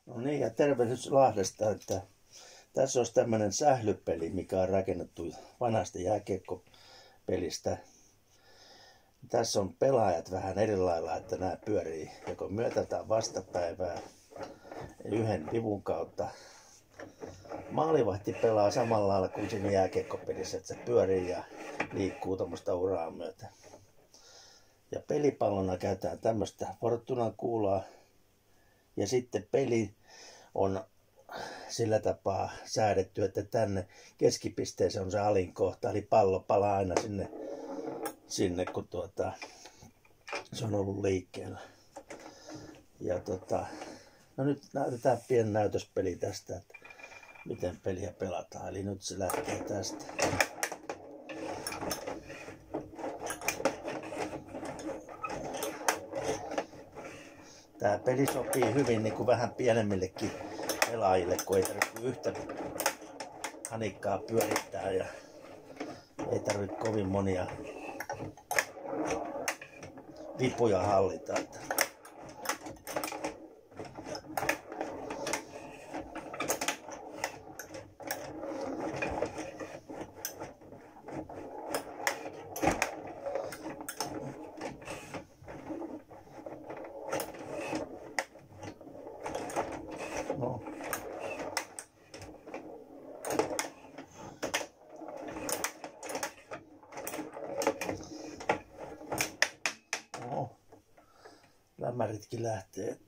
No niin, ja tervehdys Lahdesta, että tässä olisi tämmöinen sählypeli, mikä on rakennettu vanhasta jääkiekkopelistä. Tässä on pelaajat vähän eri lailla, että nämä pyörii joko myötä- tai vastapäivää yhden rivun kautta. Maalivahti pelaa samalla lailla kuin siinä jääkiekkopelissä, että se pyörii ja liikkuu tuommoista uraa myötä. Ja pelipallona käytetään tämmöistä Fortunan kuulaa. Ja sitten peli on sillä tapaa säädetty, että tänne keskipisteeseen on se alin kohta. Eli pallo palaa aina sinne kun se on ollut liikkeellä. Ja no nyt näytetään pieni näytöspeli tästä, että miten peliä pelataan. Eli nyt se lähtee tästä. Tämä peli sopii hyvin niin kuin vähän pienemmillekin pelaajille, kun ei tarvitse yhtä hanikkaa pyörittää ja ei tarvitse kovin monia vipuja hallita. No. No. Lämmäritkin lähtee.